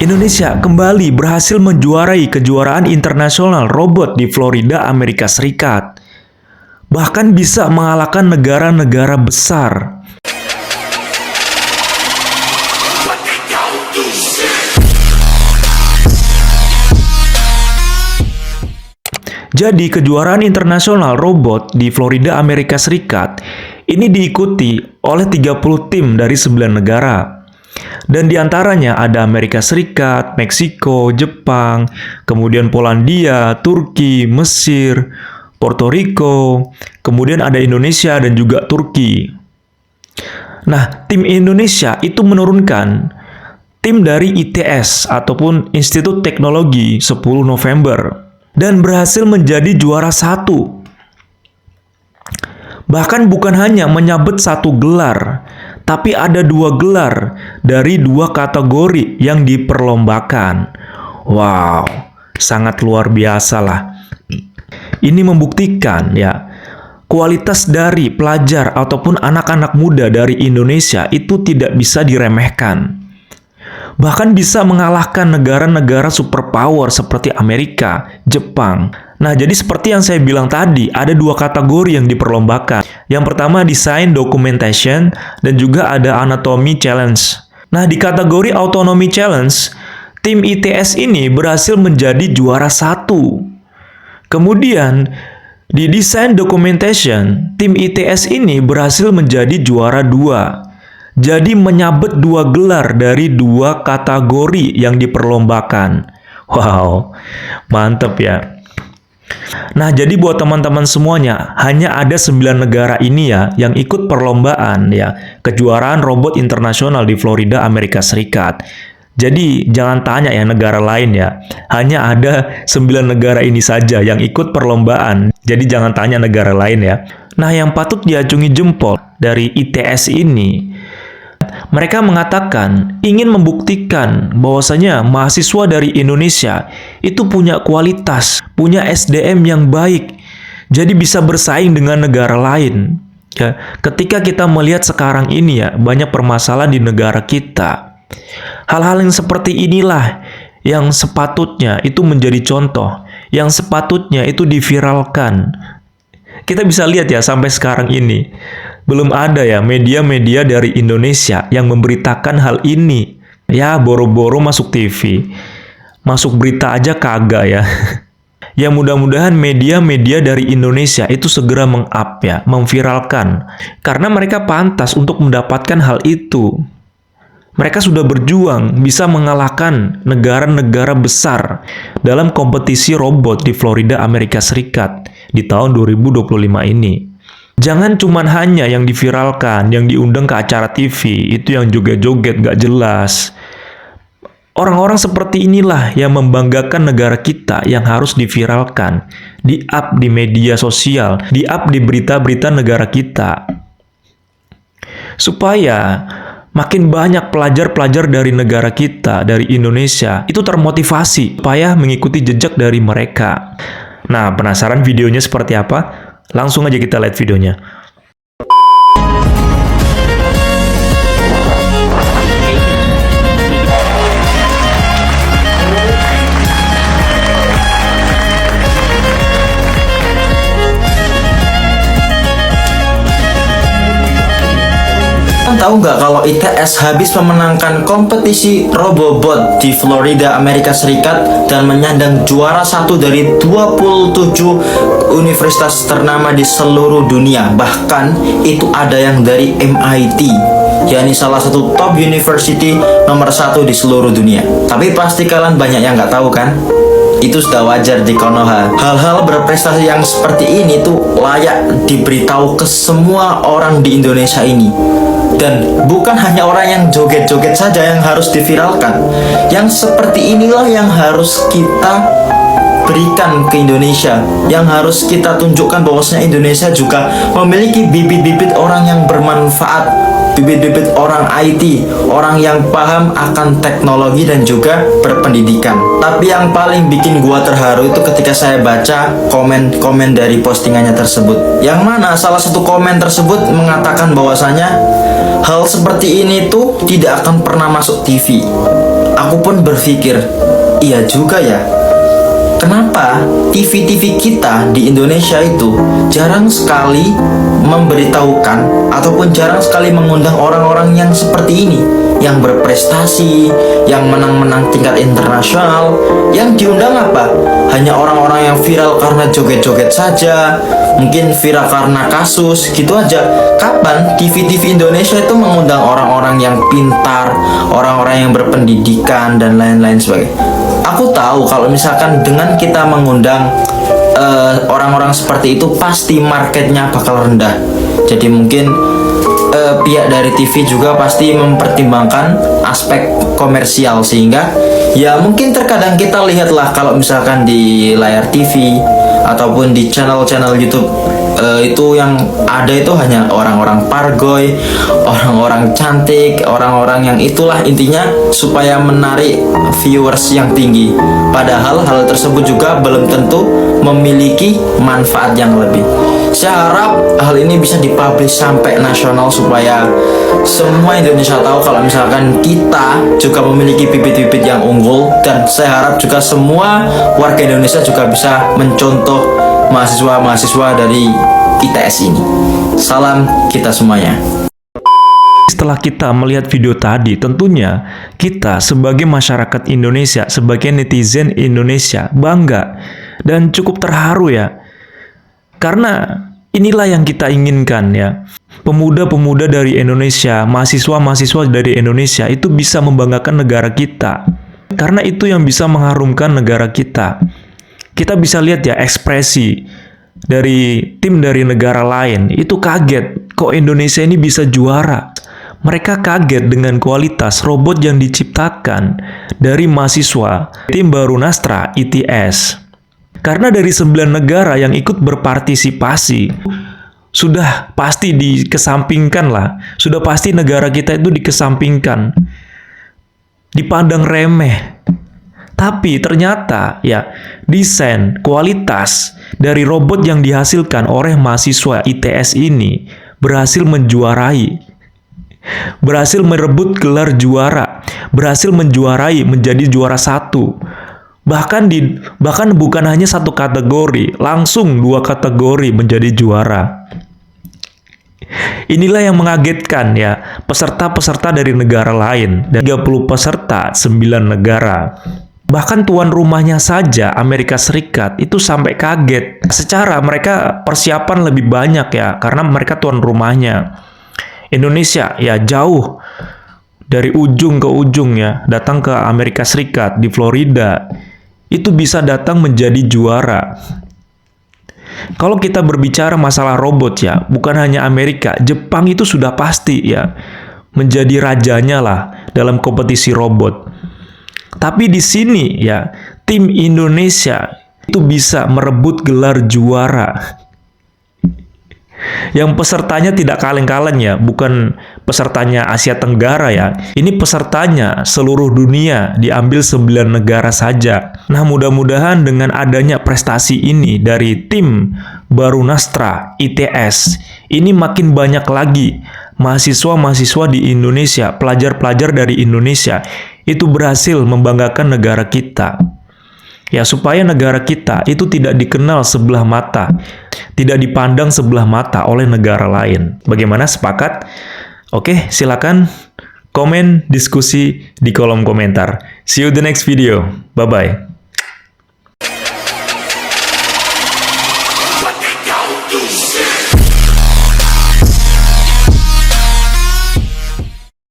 Indonesia kembali berhasil menjuarai kejuaraan internasional robot di Florida, Amerika Serikat. Bahkan bisa mengalahkan negara-negara besar. Jadi kejuaraan internasional robot di Florida, Amerika Serikat ini diikuti oleh 30 tim dari 9 negara. Dan diantaranya ada Amerika Serikat, Meksiko, Jepang, kemudian Polandia, Turki, Mesir, Puerto Rico, kemudian ada Indonesia dan juga Turki. Nah, tim Indonesia itu menurunkan tim dari ITS ataupun Institut Teknologi 10 November. Dan berhasil menjadi juara 1. Bahkan bukan hanya menyabet 1 gelar, tapi ada 2 gelar dari 2 kategori yang diperlombakan. Wow, sangat luar biasa lah. Ini membuktikan ya, kualitas dari pelajar ataupun anak-anak muda dari Indonesia itu tidak bisa diremehkan. Bahkan bisa mengalahkan negara-negara superpower seperti Amerika, Jepang. Nah, jadi seperti yang saya bilang tadi, ada 2 kategori yang diperlombakan. Yang pertama design documentation dan juga ada anatomy challenge. Nah, di kategori autonomy challenge, tim ITS ini berhasil menjadi juara 1. Kemudian, di design documentation, tim ITS ini berhasil menjadi juara 2. Jadi menyabet 2 gelar dari 2 kategori yang diperlombakan. Wow, mantep ya. Nah, jadi buat teman-teman semuanya, hanya ada 9 negara ini ya yang ikut perlombaan ya, kejuaraan robot internasional di Florida, Amerika Serikat. Jadi jangan tanya ya negara lain ya. Hanya ada 9 negara ini saja yang ikut perlombaan. Jadi jangan tanya negara lain ya. Nah, yang patut diacungi jempol dari ITS ini, mereka mengatakan ingin membuktikan bahwasanya mahasiswa dari Indonesia itu punya kualitas, punya SDM yang baik, jadi bisa bersaing dengan negara lain. Ya, ketika kita melihat sekarang ini ya, banyak permasalahan di negara kita. Hal-hal yang seperti inilah yang sepatutnya itu menjadi contoh, yang sepatutnya itu diviralkan. Kita bisa lihat ya sampai sekarang ini. Belum ada ya media-media dari Indonesia yang memberitakan hal ini. Ya, boro-boro masuk TV. Masuk berita aja kagak ya. Ya, mudah-mudahan media-media dari Indonesia itu segera meng-up ya, memviralkan. Karena mereka pantas untuk mendapatkan hal itu. Mereka sudah berjuang bisa mengalahkan negara-negara besar dalam kompetisi robot di Florida, Amerika Serikat di tahun 2025 ini. Jangan cuman hanya yang diviralkan, yang diundang ke acara TV, itu yang joget-joget gak jelas. Orang-orang seperti inilah yang membanggakan negara kita yang harus diviralkan, di-up di media sosial, di-up di berita-berita negara kita. Supaya makin banyak pelajar-pelajar dari negara kita, dari Indonesia, itu termotivasi supaya mengikuti jejak dari mereka. Nah, penasaran videonya seperti apa? Langsung aja kita lihat videonya. Tahu nggak kalau ITS habis memenangkan kompetisi RoboBot di Florida, Amerika Serikat dan menyandang juara 1 dari 27 universitas ternama di seluruh dunia. Bahkan itu ada yang dari MIT, yakni salah satu top university nomor 1 di seluruh dunia. Tapi pasti kalian banyak yang nggak tahu kan? Itu sudah wajar di Konoha. Hal-hal berprestasi yang seperti ini tuh layak diberitahu ke semua orang di Indonesia ini. Dan bukan hanya orang yang joget-joget saja yang harus diviralkan. Yang seperti inilah yang harus kita berikan ke Indonesia, yang harus kita tunjukkan bahwasanya Indonesia juga memiliki bibit-bibit orang yang bermanfaat, bibit-bibit orang IT, orang yang paham akan teknologi dan juga berpendidikan. Tapi yang paling bikin gua terharu itu ketika saya baca komen-komen dari postingannya tersebut, yang mana salah satu komen tersebut mengatakan bahwasanya hal seperti ini tuh tidak akan pernah masuk TV. Aku pun berpikir, iya juga ya. Kenapa TV-TV kita di Indonesia itu jarang sekali memberitahukan ataupun jarang sekali mengundang orang-orang yang seperti ini, yang berprestasi, yang menang-menang tingkat internasional. Yang diundang apa? Hanya orang-orang yang viral karena joget-joget saja, mungkin viral karena kasus, gitu aja. Kapan TV-TV Indonesia itu mengundang orang-orang yang pintar, orang-orang yang berpendidikan, dan lain-lain sebagainya? Aku tahu kalau misalkan dengan kita mengundang orang-orang seperti itu, pasti marketnya bakal rendah. Jadi mungkin pihak dari TV juga pasti mempertimbangkan aspek komersial, sehingga ya mungkin terkadang kita lihatlah kalau misalkan di layar TV ataupun di channel-channel YouTube itu yang ada itu hanya orang-orang pargoy, orang-orang cantik, orang-orang yang itulah intinya supaya menarik viewers yang tinggi. Padahal hal tersebut juga belum tentu memiliki manfaat yang lebih. Saya harap hal ini bisa dipublish sampai nasional supaya semua Indonesia tahu kalau misalkan kita juga memiliki bibit-bibit yang unggul, dan saya harap juga semua warga Indonesia juga bisa mencontoh mahasiswa-mahasiswa dari ITS ini. Salam kita semuanya. Setelah kita melihat video tadi, tentunya kita sebagai masyarakat Indonesia, sebagai netizen Indonesia, bangga dan cukup terharu ya. Karena inilah yang kita inginkan ya. Pemuda-pemuda dari Indonesia, mahasiswa-mahasiswa dari Indonesia itu bisa membanggakan negara kita. Karena itu yang bisa mengharumkan negara kita. Kita bisa lihat ya ekspresi dari tim dari negara lain, itu kaget kok Indonesia ini bisa juara. Mereka kaget dengan kualitas robot yang diciptakan dari mahasiswa tim Barunastra ITS. Karena dari 9 negara yang ikut berpartisipasi, sudah pasti dikesampingkan lah. Sudah pasti negara kita itu dikesampingkan, dipandang remeh. Tapi ternyata ya desain kualitas dari robot yang dihasilkan oleh mahasiswa ITS ini berhasil menjuarai, berhasil merebut gelar juara, berhasil menjuarai menjadi juara 1. Bahkan bukan hanya 1 kategori, langsung 2 kategori menjadi juara. Inilah yang mengagetkan ya, peserta-peserta dari negara lain, dan 30 peserta 9 negara. Bahkan tuan rumahnya saja, Amerika Serikat, itu sampai kaget. Secara mereka persiapan lebih banyak ya, karena mereka tuan rumahnya. Indonesia ya jauh dari ujung ke ujung ya, datang ke Amerika Serikat, di Florida. Itu bisa datang menjadi juara. Kalau kita berbicara masalah robot ya, bukan hanya Amerika, Jepang itu sudah pasti ya, menjadi rajanya lah dalam kompetisi robot. Tapi di sini ya, tim Indonesia itu bisa merebut gelar juara. Yang pesertanya tidak kaleng-kaleng ya, bukan pesertanya Asia Tenggara ya. Ini pesertanya seluruh dunia, diambil 9 negara saja. Nah, mudah-mudahan dengan adanya prestasi ini dari tim Barunastra ITS, ini makin banyak lagi mahasiswa-mahasiswa di Indonesia, pelajar-pelajar dari Indonesia itu berhasil membanggakan negara kita. Ya, supaya negara kita itu tidak dikenal sebelah mata, tidak dipandang sebelah mata oleh negara lain. Bagaimana, sepakat? Oke, silakan komen, diskusi di kolom komentar. See you the next video. Bye-bye.